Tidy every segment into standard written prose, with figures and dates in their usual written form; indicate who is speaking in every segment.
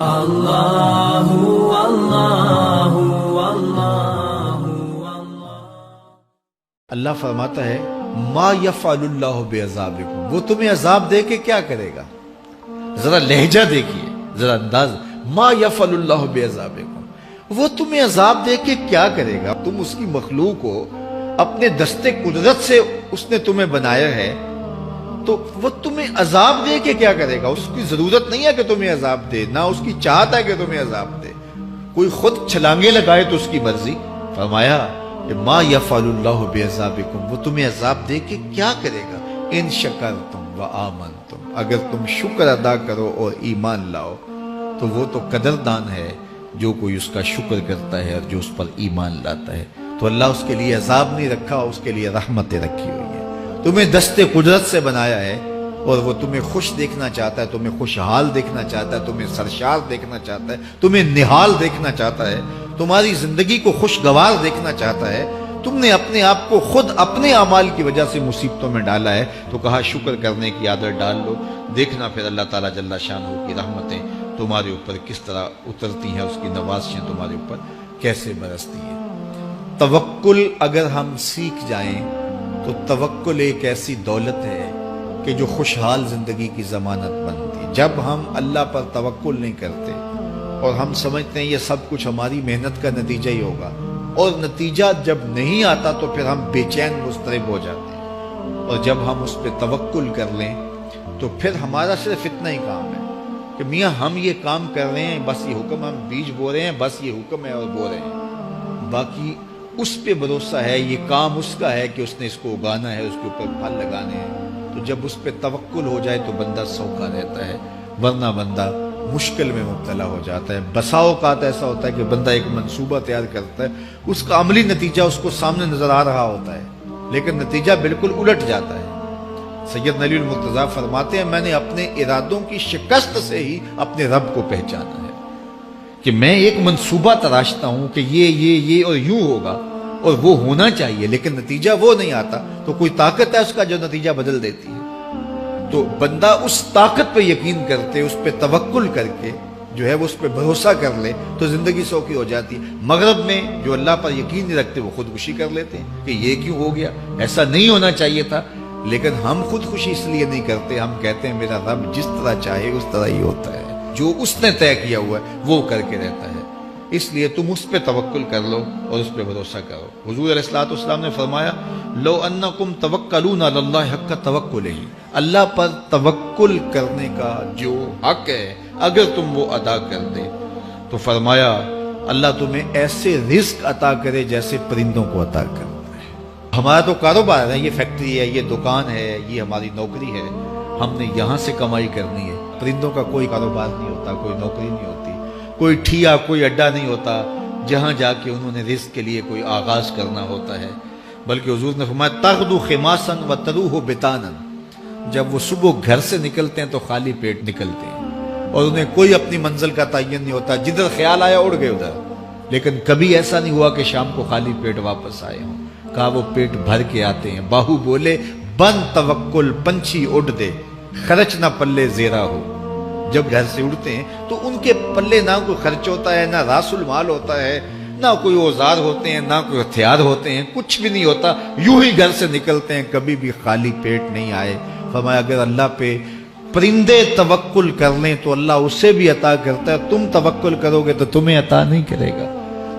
Speaker 1: اللہ اللہ
Speaker 2: اللہ فرماتا ہے ما یفعل اللہ بعذابکم، وہ تمہیں عذاب دے کے کیا کرے گا؟ ذرا لہجہ دیکھیے، ذرا انداز، ما یفعل اللہ بعذابکم، وہ تمہیں عذاب دے کے کیا کرے گا؟ تم اس کی مخلوق ہو، اپنے دستے قدرت سے اس نے تمہیں بنایا ہے، تو وہ تمہیں عذاب دے کے کیا کرے گا؟ اس کی ضرورت نہیں ہے کہ تمہیں عذاب دے، نہ اس کی چاہت ہے کہ تمہیں عذاب دے، کوئی خود چھلانگے لگائے تو اس کی مرضی۔ فرمایا کہ ما یفعل اللہ بعذابکم، وہ تمہیں عذاب دے کے کیا کرے گا؟ ان شکرتم وآمنتم، اگر تم شکر ادا کرو اور ایمان لاؤ، تو وہ تو قدردان ہے جو کوئی اس کا شکر کرتا ہے اور جو اس پر ایمان لاتا ہے۔ تو اللہ اس کے لیے عذاب نہیں رکھا، اس کے لیے رحمتیں رکھی ہوئی ہیں۔ تمہیں دستے قدرت سے بنایا ہے اور وہ تمہیں خوش دیکھنا چاہتا ہے، تمہیں خوشحال دیکھنا چاہتا ہے، تمہیں سرشار دیکھنا چاہتا ہے، تمہیں نہال دیکھنا چاہتا ہے، تمہاری زندگی کو خوشگوار دیکھنا چاہتا ہے۔ تم نے اپنے آپ کو خود اپنے اعمال کی وجہ سے مصیبتوں میں ڈالا ہے، تو کہا شکر کرنے کی عادت ڈال لو، دیکھنا پھر اللہ تعالیٰ جل شانہ کی رحمتیں تمہارے اوپر کس طرح اترتی ہیں، اس کی نوازشیں تمہارے اوپر کیسے برستی ہیں۔ توکل اگر ہم سیکھ جائیں تو توکل ایک ایسی دولت ہے کہ جو خوشحال زندگی کی ضمانت بنتی۔ جب ہم اللہ پر توکل نہیں کرتے اور ہم سمجھتے ہیں یہ سب کچھ ہماری محنت کا نتیجہ ہی ہوگا، اور نتیجہ جب نہیں آتا تو پھر ہم بے چین مضطرب ہو جاتے ہیں، اور جب ہم اس پہ توکل کر لیں تو پھر ہمارا صرف اتنا ہی کام ہے کہ میاں ہم یہ کام کر رہے ہیں، بس یہ حکم، ہم بیج بو رہے ہیں، بس یہ حکم ہے اور بو رہے ہیں، باقی اس پہ بھروسہ ہے، یہ کام اس کا ہے کہ اس نے اس کو اگانا ہے، اس کے اوپر پھل لگانے ہیں۔ تو جب اس پہ توکل ہو جائے تو بندہ سوکھا رہتا ہے، ورنہ بندہ مشکل میں مبتلا ہو جاتا ہے۔ بسا اوقات ایسا ہوتا ہے کہ بندہ ایک منصوبہ تیار کرتا ہے، اس کا عملی نتیجہ اس کو سامنے نظر آ رہا ہوتا ہے، لیکن نتیجہ بالکل الٹ جاتا ہے۔ سید نلی المرتضیٰ فرماتے ہیں میں نے اپنے ارادوں کی شکست سے ہی اپنے رب کو پہچانا ہے، کہ میں ایک منصوبہ تراشتا ہوں کہ یہ اور یوں ہوگا اور وہ ہونا چاہیے، لیکن نتیجہ وہ نہیں آتا، تو کوئی طاقت ہے اس کا جو نتیجہ بدل دیتی ہے۔ تو بندہ اس طاقت پہ یقین کرتے، اس پہ توکل کر کے جو ہے وہ اس پہ بھروسہ کر لے تو زندگی سوکھی ہو جاتی ہے۔ مغرب میں جو اللہ پر یقین نہیں رکھتے وہ خودکشی کر لیتے ہیں کہ یہ کیوں ہو گیا، ایسا نہیں ہونا چاہیے تھا، لیکن ہم خودکشی اس لیے نہیں کرتے، ہم کہتے ہیں میرا رب جس طرح چاہے اس طرح ہی ہوتا ہے، جو اس نے طے کیا ہوا ہے وہ کر کے رہتا ہے۔ اس لیے تم اس پہ توکل کر لو اور اس پہ بھروسہ کرو۔ حضور علیہ الصلوۃ والسلام نے فرمایا لو انکم توکلون علی اللہ حق توکلہ، اللہ پر توکل کرنے کا جو حق ہے اگر تم وہ ادا کر دے تو فرمایا اللہ تمہیں ایسے رزق عطا کرے جیسے پرندوں کو عطا کرتا ہے۔ ہمارا تو کاروبار ہے، یہ فیکٹری ہے، یہ دکان ہے، یہ ہماری نوکری ہے، ہم نے یہاں سے کمائی کرنی ہے۔ پرندوں کا کوئی کاروبار نہیں ہوتا، کوئی نوکری نہیں ہوتی، کوئی ٹھیا، کوئی اڈا نہیں ہوتا جہاں جا کے انہوں نے رزق کے لیے کوئی آغاز کرنا ہوتا ہے، بلکہ حضور نے فرمایا تغدو خماسا وتروح بطانا، جب وہ صبح گھر سے نکلتے ہیں تو خالی پیٹ نکلتے ہیں اور انہیں کوئی اپنی منزل کا تعین نہیں ہوتا، جدھر خیال آیا اڑ گئے ادھر، لیکن کبھی ایسا نہیں ہوا کہ شام کو خالی پیٹ واپس آئے ہوں، کہا وہ پیٹ بھر کے آتے ہیں۔ باہو بولے بن توکل پنچھی اڑ دے، خرچ نہ پلے زیرہ ہو، جب گھر سے اڑتے ہیں تو ان کے پلے نہ کوئی خرچ ہوتا ہے، نہ راس المال ہوتا ہے، نہ کوئی اوزار ہوتے ہیں، نہ کوئی ہتھیار ہوتے ہیں، کچھ بھی نہیں ہوتا، یوں ہی گھر سے نکلتے ہیں، کبھی بھی خالی پیٹ نہیں آئے۔ فرمایا اگر اللہ پہ پرندے توکل کر لیں تو اللہ اسے بھی عطا کرتا ہے، تم توکل کرو گے تو تمہیں عطا نہیں کرے گا،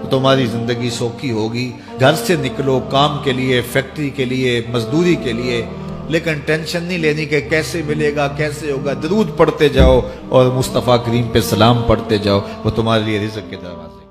Speaker 2: تو تمہاری زندگی سوکھی ہوگی۔ گھر سے نکلو کام کے لیے، فیکٹری کے لیے، مزدوری کے لیے، لیکن ٹینشن نہیں لینی کہ کیسے ملے گا، کیسے ہوگا، درود پڑھتے جاؤ اور مصطفیٰ کریم پہ سلام پڑھتے جاؤ، وہ تمہارے لیے رزق کے دروازے